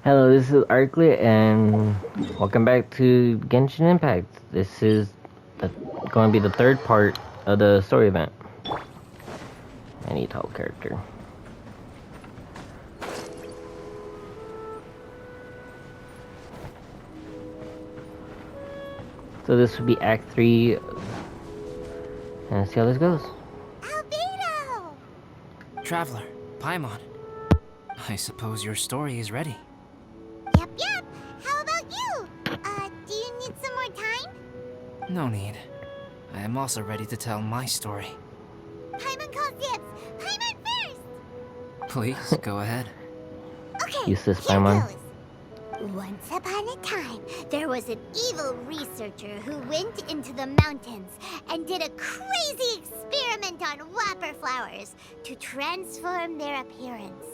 Hello, this is Arclet, and welcome back to Genshin Impact. This is going to be the third part of the story event. I need top character. So this would be Act 3, and let's see how this goes. Albedo! Traveler, Paimon. I suppose your story is ready. Yep. How about you? Do you need some more time? No need. I am also ready to tell my story. Paimon calls dibs. Paimon first! Please, go ahead. Okay, Useless here Paimon. goes. Once upon a time, there was an evil researcher who went into the mountains and did a crazy experiment on whopper flowers to transform their appearance.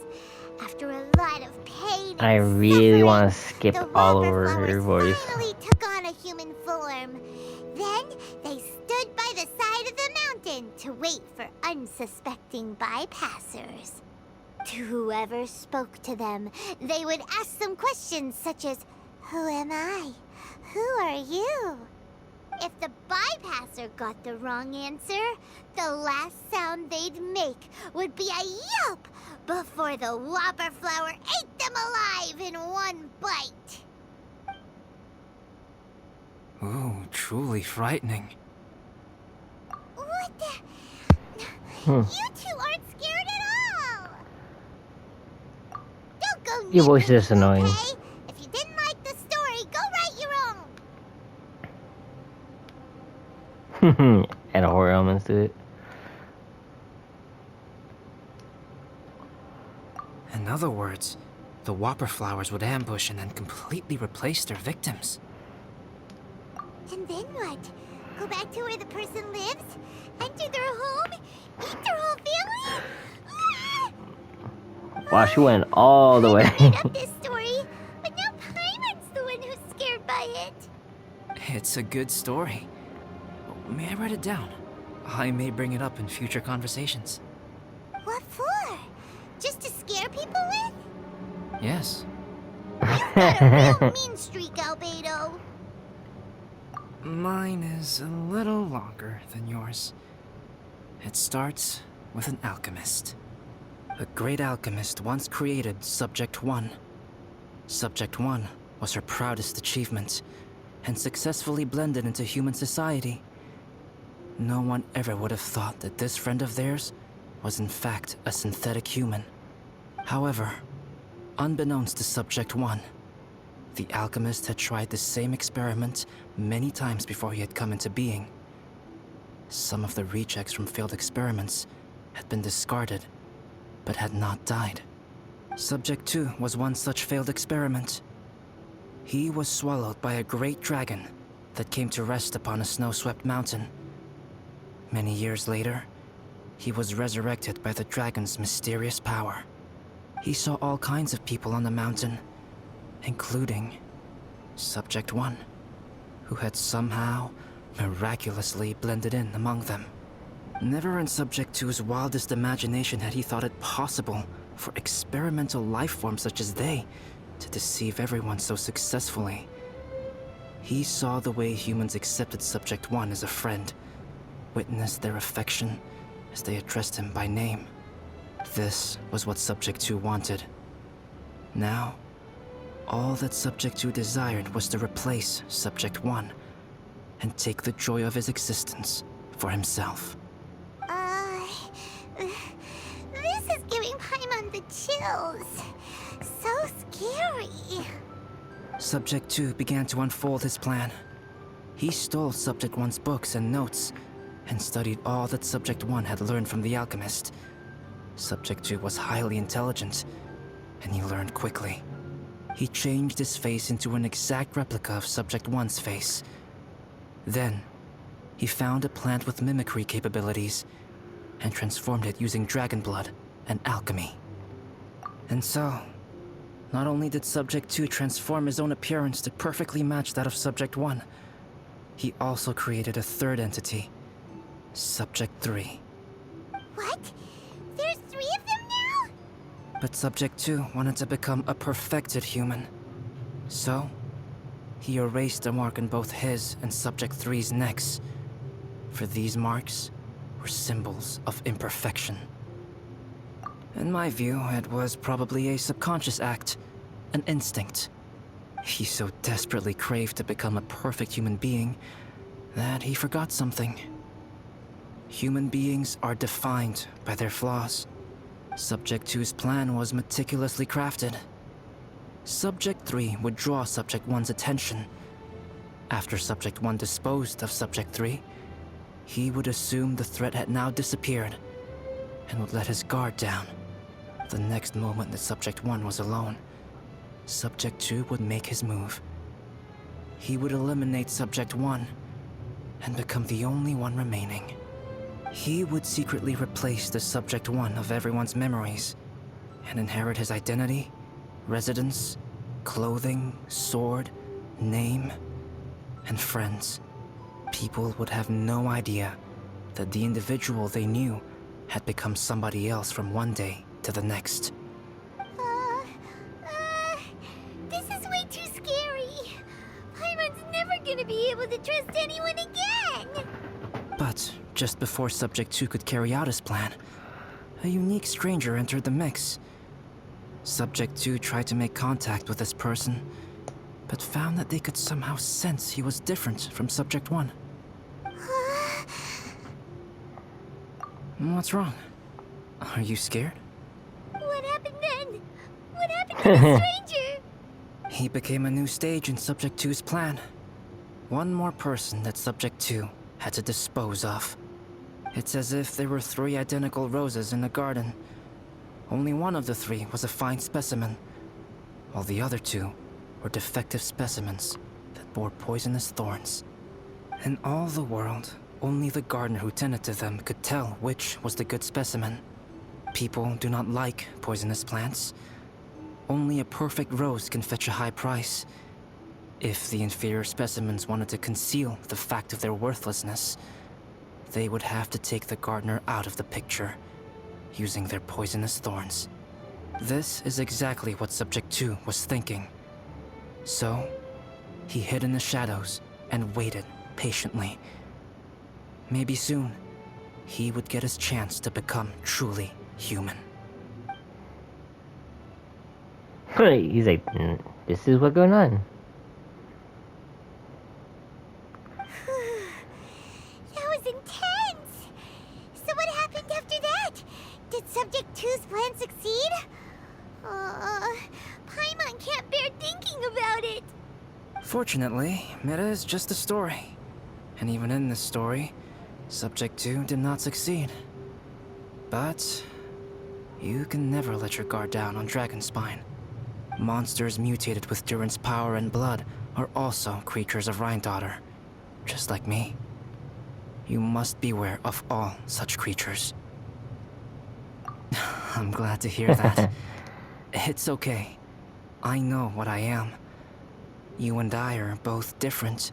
After a lot of pain and I really want to suffering, skip the all whopper over her flowers voice. finally took on a human form. Then they stood by the side of the mountain to wait for unsuspecting bypassers. To whoever spoke to them, they would ask some questions such as, "Who am I? Who are you?" If the bypasser got the wrong answer, the last sound they'd make would be a yelp before the whopper flower ate them alive in one bite. Ooh, truly frightening. What the? You two aren't scared at all! Don't go Your voice nitpicking, is annoying. okay? If you didn't like the story, go write your own. Add horror elements to it. In other words, the whopper flowers would ambush and then completely replace their victims. And then what? Go back to where the person lives? Enter their home? Eat their whole family? Wow, she went all the way. I made up this story, but now Paimon's the one who's scared by it. It's a good story. May I write it down? I may bring it up in future conversations. What for? Just to scare people with? Yes. You've got a real mean streak, Albedo. Mine is a little longer than yours. It starts with an alchemist. A great alchemist once created Subject 1. Subject 1 was her proudest achievement, and successfully blended into human society. No one ever would have thought that this friend of theirs was in fact a synthetic human. However, unbeknownst to Subject 1, the alchemist had tried the same experiment many times before he had come into being. Some of the rejects from failed experiments had been discarded, but had not died. Subject 2 was one such failed experiment. He was swallowed by a great dragon that came to rest upon a snow-swept mountain. Many years later, he was resurrected by the dragon's mysterious power. He saw all kinds of people on the mountain, including Subject 1, who had somehow miraculously blended in among them. Never in Subject 2's wildest imagination had he thought it possible for experimental life forms such as they to deceive everyone so successfully. He saw the way humans accepted Subject 1 as a friend, witnessed their affection as they addressed him by name. This was what Subject 2 wanted. Now, all that Subject 2 desired was to replace Subject 1 and take the joy of his existence for himself. This is giving Paimon the chills. So scary. Subject 2 began to unfold his plan. He stole Subject 1's books and notes, and studied all that Subject 1 had learned from the alchemist. Subject 2 was highly intelligent, and he learned quickly. He changed his face into an exact replica of Subject 1's face. Then, he found a plant with mimicry capabilities, and transformed it using dragon blood and alchemy. And so, not only did Subject 2 transform his own appearance to perfectly match that of Subject 1, he also created a third entity, Subject 3. What? There's 3 of them now? But Subject 2 wanted to become a perfected human. So, he erased a mark on both his and Subject 3's necks. For these marks were symbols of imperfection. In my view, it was probably a subconscious act, an instinct. He so desperately craved to become a perfect human being that he forgot something. Human beings are defined by their flaws. Subject 2's plan was meticulously crafted. Subject 3 would draw Subject 1's attention. After Subject 1 disposed of Subject 3, he would assume the threat had now disappeared and would let his guard down. The next moment that Subject 1 was alone, Subject 2 would make his move. He would eliminate Subject 1 and become the only one remaining. He would secretly replace the Subject 1 of everyone's memories and inherit his identity, residence, clothing, sword, name, and friends. People would have no idea that the individual they knew had become somebody else from one day to the next. This is way too scary. Paimon's never gonna be able to trust anyone again. But just before Subject 2 could carry out his plan, a unique stranger entered the mix. Subject 2 tried to make contact with this person, but found that they could somehow sense he was different from Subject 1. What's wrong? Are you scared? What happened then? What happened to the stranger? He became a new stage in Subject 2's plan. One more person that Subject 2 had to dispose of. It's as if there were 3 identical roses in a garden. Only one of the 3 was a fine specimen, while the other 2 were defective specimens that bore poisonous thorns. In all the world, only the gardener who tended to them could tell which was the good specimen. People do not like poisonous plants. Only a perfect rose can fetch a high price. If the inferior specimens wanted to conceal the fact of their worthlessness, they would have to take the gardener out of the picture, using their poisonous thorns. This is exactly what Subject 2 was thinking. So, he hid in the shadows and waited patiently. Maybe soon, he would get his chance to become truly human. He's like, this is what's going on. That was intense. So what happened after that? Did Subject 2's plan succeed? Paimon can't bear thinking about it. Fortunately, it is just a story. And even in this story, Subject 2 did not succeed. But you can never let your guard down on Dragonspine. Monsters mutated with Durin's power and blood are also creatures of Rhine-Daughter, just like me. You must beware of all such creatures. I'm glad to hear that. It's okay. I know what I am. You and I are both different,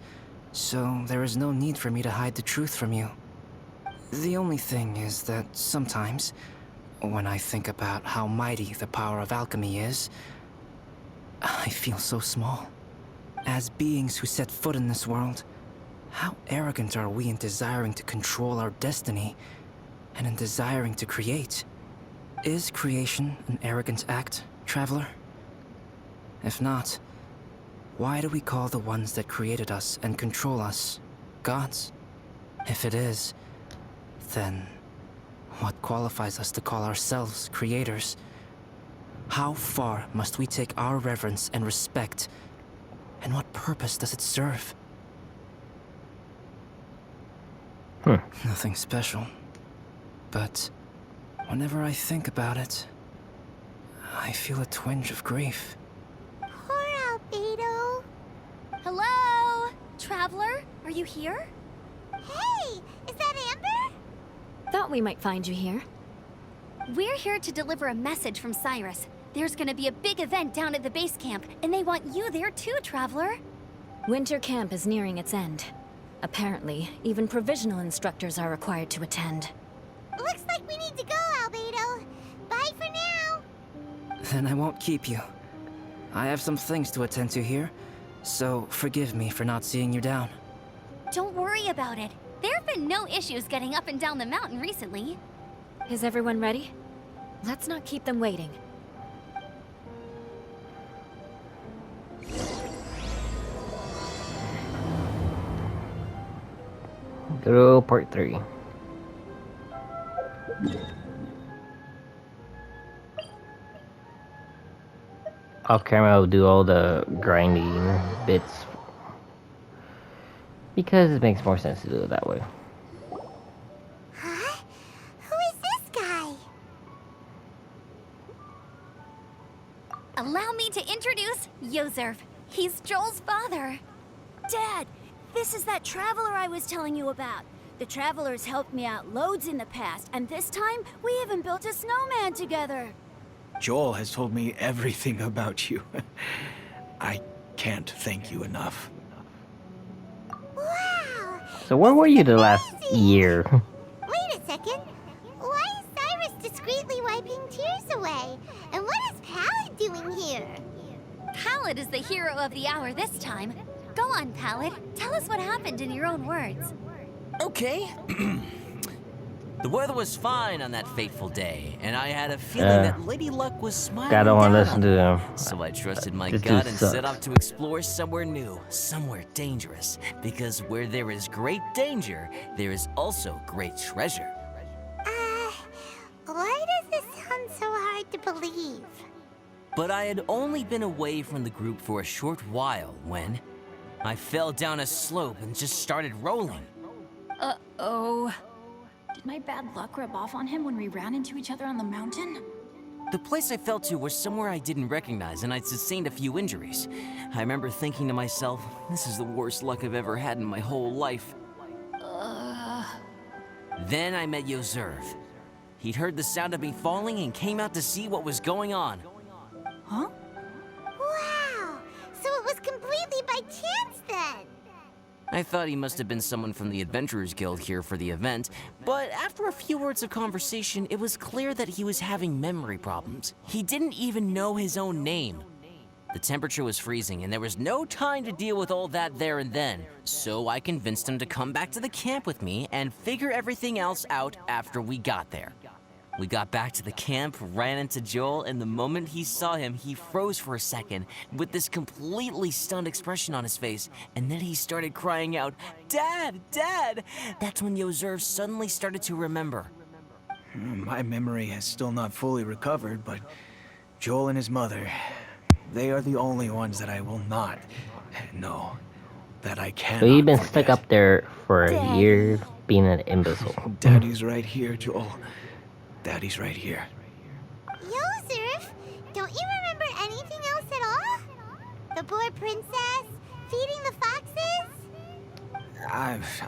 so there is no need for me to hide the truth from you. The only thing is that sometimes, when I think about how mighty the power of alchemy is, I feel so small. As beings who set foot in this world, how arrogant are we in desiring to control our destiny, and in desiring to create? Is creation an arrogant act, traveler? If not, why do we call the ones that created us and control us gods? If it is, then what qualifies us to call ourselves creators? How far must we take our reverence and respect, and what purpose does it serve? Nothing special, but whenever I think about it, I feel a twinge of grief. Poor Albedo. Hello? Traveler, are you here? Hey, is that Amber? Thought we might find you here. We're here to deliver a message from Cyrus. There's gonna be a big event down at the base camp, and they want you there too, Traveler. Winter camp is nearing its end. Apparently, even provisional instructors are required to attend. Looks like we need to go, Albedo. Bye for now. Then I won't keep you. I have some things to attend to here, so forgive me for not seeing you down. Don't worry about it. There have been no issues getting up and down the mountain recently. Is everyone ready? Let's not keep them waiting. Go to part 3. Off camera, I'll do all the grinding bits because it makes more sense to do it that way. Huh? Who is this guy? Allow me to introduce Yozerv. He's Joel's father. Dad, this is that traveler I was telling you about. The traveler's helped me out loads in the past, and this time we even built a snowman together. Joel has told me everything about you. I can't thank you enough. Wow! So where were you the last year? Wait a second. Why is Cyrus discreetly wiping tears away? And what is Pallet doing here? Pallet is the hero of the hour this time. Go on, Pallet. Tell us what happened in your own words. Okay. The weather was fine on that fateful day, and I had a feeling that Lady Luck was smiling I don't want to down listen on to me. them. So I trusted my This gut dude and sucks. set off to explore somewhere new, somewhere dangerous. Because where there is great danger, there is also great treasure. Why does this sound so hard to believe? But I had only been away from the group for a short while when I fell down a slope and just started rolling. Uh-oh. Did my bad luck rub off on him when we ran into each other on the mountain? The place I fell to was somewhere I didn't recognize, and I'd sustained a few injuries. I remember thinking to myself, this is the worst luck I've ever had in my whole life. Then I met Yozerv. He'd heard the sound of me falling and came out to see what was going on. Huh? Wow! So it was completely by chance then! I thought he must have been someone from the Adventurers Guild here for the event, but after a few words of conversation, it was clear that he was having memory problems. He didn't even know his own name. The temperature was freezing, and there was no time to deal with all that there and then, so I convinced him to come back to the camp with me and figure everything else out after we got there. We got back to the camp, ran into Joel, and the moment he saw him, he froze for a second with this completely stunned expression on his face, and then he started crying out, "Dad! Dad!" That's when Yozerv suddenly started to remember. My memory has still not fully recovered, but Joel and his mother, they are the only ones that I will not know, that I cannot So you've been forget. stuck up there for a year being an imbecile. Daddy's right here, Joel. Daddy's right here. Yozerv, don't you remember anything else at all? The poor princess? Feeding the foxes?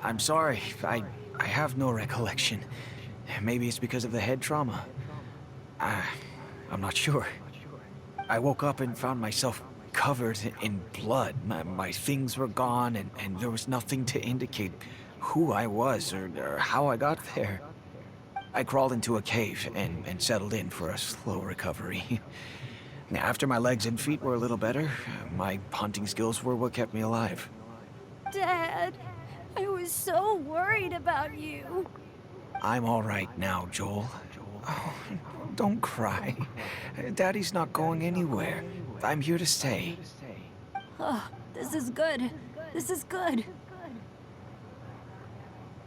I'm sorry. I have no recollection. Maybe it's because of the head trauma. I'm not sure. I woke up and found myself covered in blood. My things were gone, and there was nothing to indicate who I was or how I got there. I crawled into a cave and settled in for a slow recovery. After my legs and feet were a little better, my hunting skills were what kept me alive. Dad, I was so worried about you. I'm all right now, Joel. Oh, don't cry. Daddy's not going anywhere. I'm here to stay. Oh, this is good. This is good.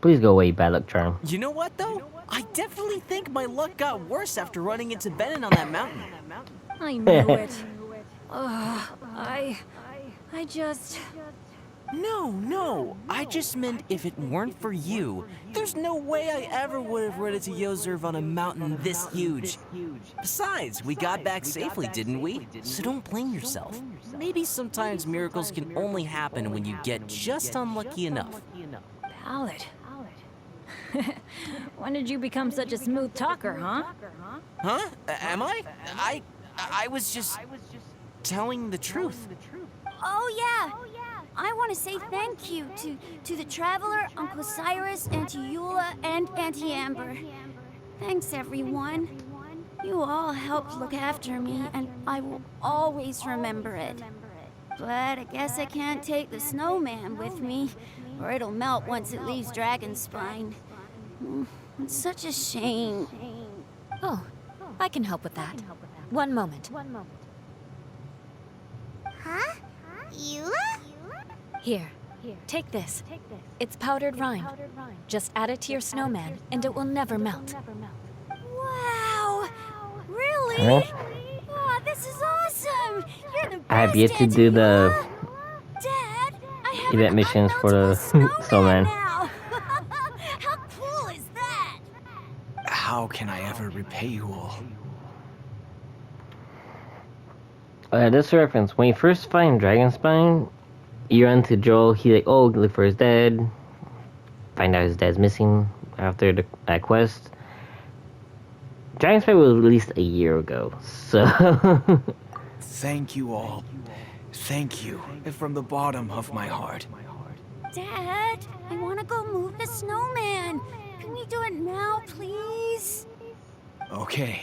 Please go away, bad luck charm. You know what, though? I definitely think my luck got worse after running into Benin on that mountain. I knew it. I just... No. I just meant if it weren't for you, there's no way I ever would have run into Yozerv on a mountain this huge. Besides, we got back safely, didn't we? So don't blame yourself. Maybe sometimes miracles can only happen when you get just unlucky enough. Pallet. When did you become such a smooth talker, huh? Huh? Am I? I was just telling the truth. Oh, yeah. I want to say thank you to the Traveler, Uncle Cyrus, Auntie Eula, and Auntie Amber. Thanks, everyone. You all helped look after me, and I will always remember it. But I guess I can't take the snowman with me, or it'll melt once it leaves Dragonspine. It's such a shame. Oh, I can help with that. One moment. Huh? You? Here, take this. It's powdered rime. Just add it to your snowman, and it will never melt. Wow! Really? Huh? Oh, this is awesome! You're the best, I have yet to do the Dad, I have event an missions for the unmeltable snowman. now. How cool is that? How can I ever repay you all? This reference, when you first find Dragonspine, you run to Joel, he like, oh, look for his dad. Find out his dad's missing after that quest. Dragonspine was released a year ago, so... Thank you all. Thank you, from the bottom of my heart. Dad, I want to go move the snowman. Can we do it now, please? Okay,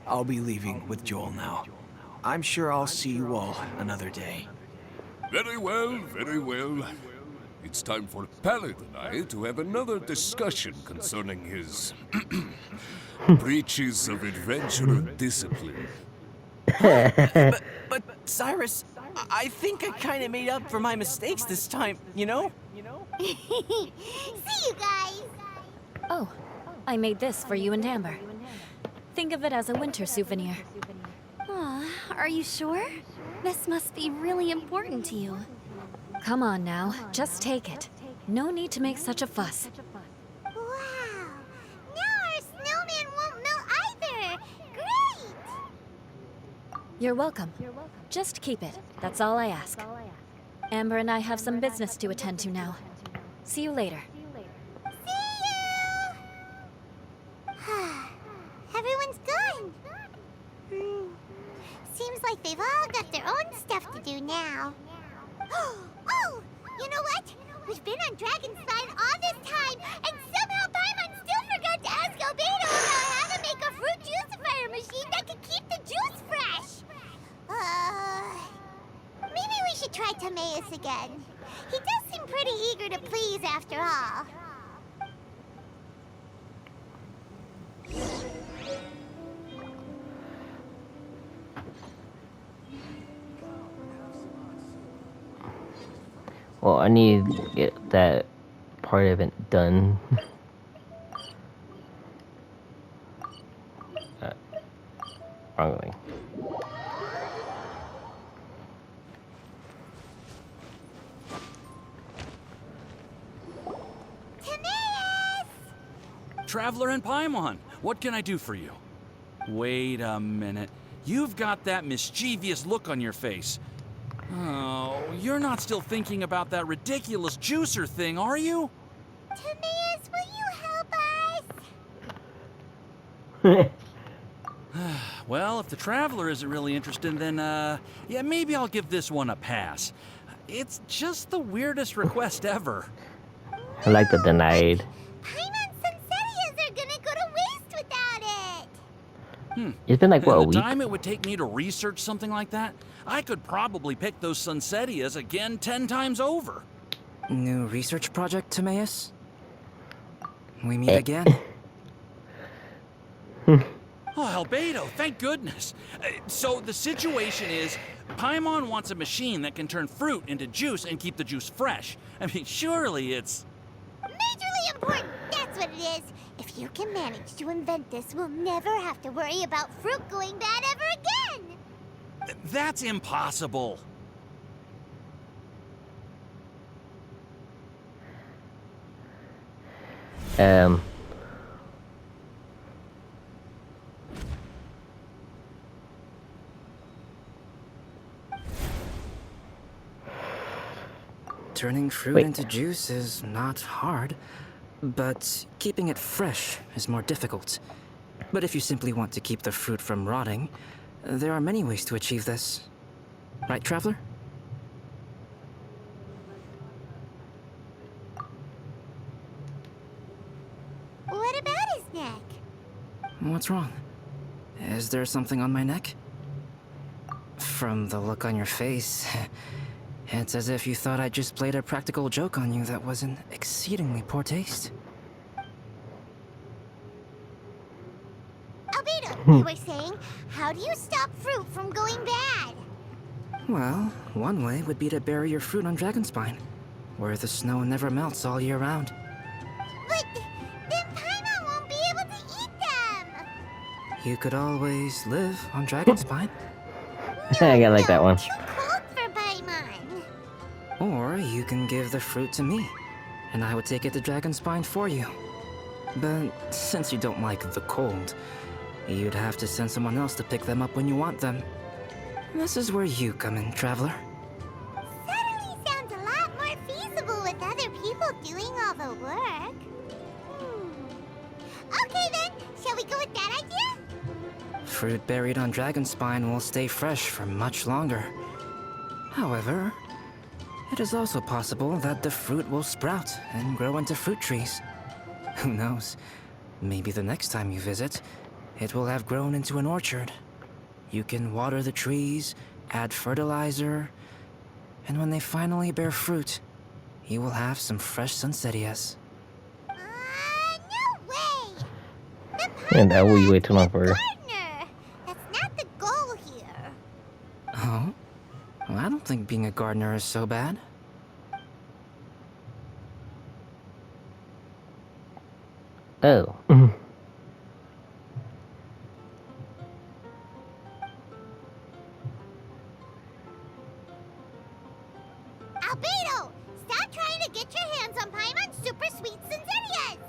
I'll be leaving with Joel now. I'm sure I'll see you all another day. Very well, very well. It's time for Pallet and I to have another discussion concerning his breaches of adventurer discipline. But Cyrus, I think I kind of made up for my mistakes this time, you know? See you guys. Oh, I made this for you and Amber. Think of it as a winter souvenir. Aw, are you sure? This must be really important to you. Come on now, just take it. No need to make such a fuss. Wow. Now our snowman won't melt either. Great. You're welcome. Just keep it. That's all I ask. Amber and I have some business to attend to now. See you later. See you. Everyone's gone. Seems like they've all got their own stuff to do now. Oh, you know what? We've been on Dragonspine all this time, and somehow Paimon still forgot to ask Albedo about how to make a fruit juicifier machine that can keep the juice fresh. Maybe we should try Timaeus again. He does seem pretty eager to please after all. Well, I need to get that part of it done. Wrong way. Timaeus! Traveler and Paimon, what can I do for you? Wait a minute. You've got that mischievous look on your face. Oh, you're not still thinking about that ridiculous juicer thing, are you? Timaeus, will you help us? Well, if the Traveler isn't really interested, then, yeah, maybe I'll give this one a pass. It's just the weirdest request ever. I like the denied. Paimon's Sunsettias are gonna go to waste without it. It's been like, what, a And the week? time it would take me to research something like that, I could probably pick those Sunsettias again 10 times over. New research project, Timaeus? We meet again? Oh, Albedo, thank goodness. So the situation is, Paimon wants a machine that can turn fruit into juice and keep the juice fresh. I mean, surely it's... Majorly important, that's what it is. If you can manage to invent this, we'll never have to worry about fruit going bad ever again. That's impossible. Turning fruit Wait. into juice is not hard, but keeping it fresh is more difficult. But if you simply want to keep the fruit from rotting, there are many ways to achieve this. Right, Traveler? What about his neck? What's wrong? Is there something on my neck? From the look on your face, it's as if you thought I just played a practical joke on you that was in exceedingly poor taste. Albedo, you were saying, how do you stop fruit from going bad? Well, one way would be to bury your fruit on Dragonspine, where the snow never melts all year round. But then Paimon won't be able to eat them! You could always live on Dragonspine. I got like that one. Too cold for Paimon. Or you can give the fruit to me, and I would take it to Dragonspine for you. But since you don't like the cold, you'd have to send someone else to pick them up when you want them. This is where you come in, Traveler. Suddenly sounds a lot more feasible with other people doing all the work. Okay then, shall we go with that idea? Fruit buried on Dragonspine will stay fresh for much longer. However, it is also possible that the fruit will sprout and grow into fruit trees. Who knows? Maybe the next time you visit, it will have grown into an orchard. You can water the trees, add fertilizer, and when they finally bear fruit, you will have some fresh sunsettias. No way! And that will you wait too long for. Partner! That's not the goal here. Oh? Well, I don't think being a gardener is so bad. Oh. Albedo! Stop trying to get your hands on Paimon's super sweet Sinzedias!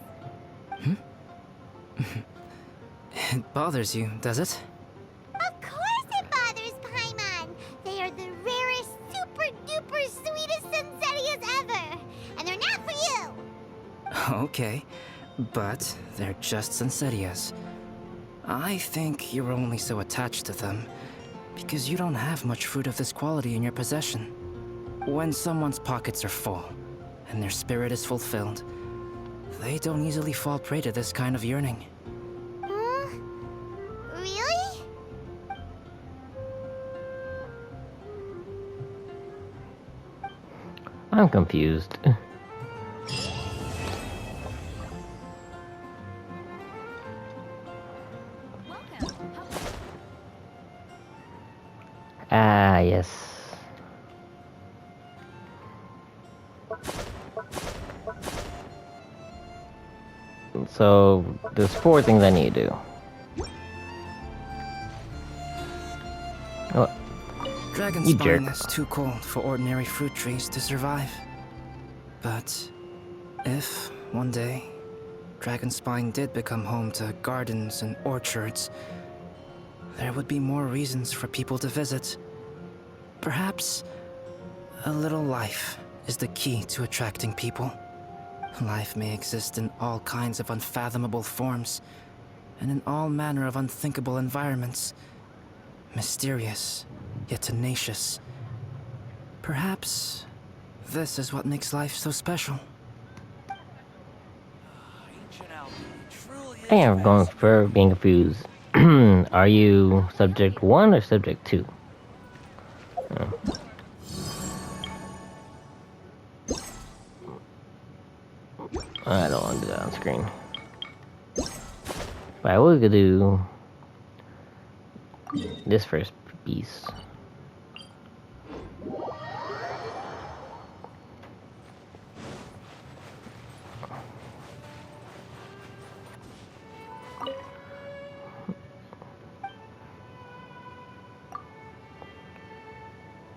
It bothers you, does it? Of course it bothers Paimon! They are the rarest, super duper sweetest Sinzedias ever! And they're not for you! Okay, but they're just Sunsettias. I think you're only so attached to them because you don't have much fruit of this quality in your possession. When someone's pockets are full and their spirit is fulfilled, they don't easily fall prey to this kind of yearning. Really? I'm confused. Ah, yes. So, there's 4 things I need to do. Oh, Dragonspine is too cold for ordinary fruit trees to survive. But if, one day, Dragonspine did become home to gardens and orchards, there would be more reasons for people to visit. Perhaps a little life is the key to attracting people. Life may exist in all kinds of unfathomable forms, and in all manner of unthinkable environments. Mysterious, yet tenacious. Perhaps this is what makes life so special. I am going for being confused. Are you subject 1 or subject 2? Oh. I don't want to do that on screen. But I will do this first piece.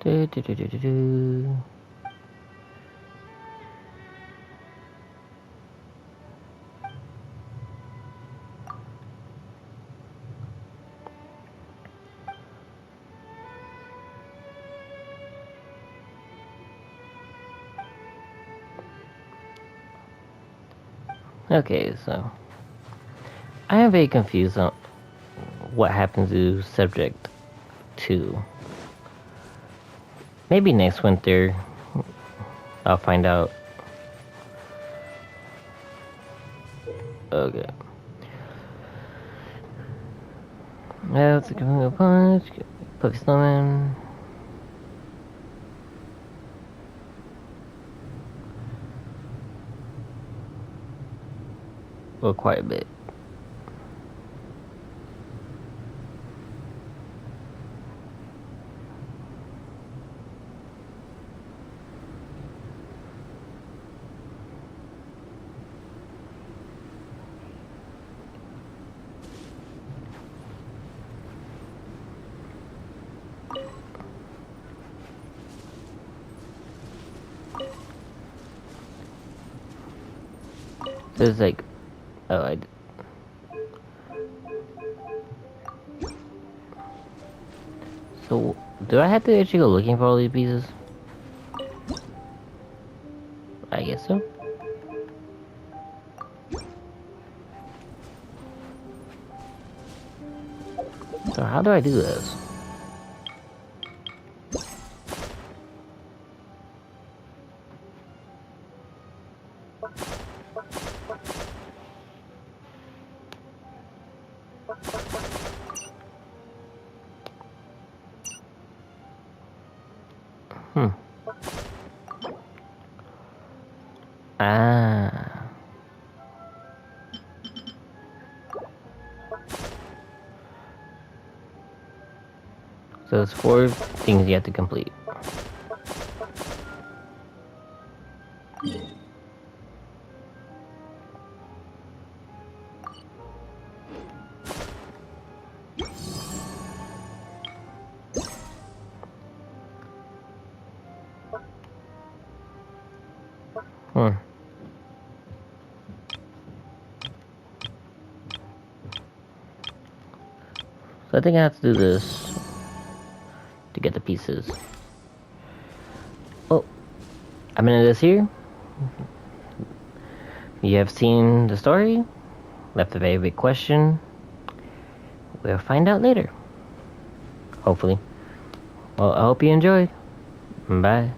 Do. Okay, so I am very confused on what happens to subject 2. Maybe next winter I'll find out. Okay. Yeah, it's a punch. Puffy snowman. Well, quite a bit. There's like, oh, so do I have to actually go looking for all these pieces? I guess so. So how do I do this? Ah. So there's 4 things you have to complete. So I think I have to do this to get the pieces. Oh, I'm in this here. You have seen the story, left a very big question. We'll find out later. Hopefully. Well, I hope you enjoyed. Bye.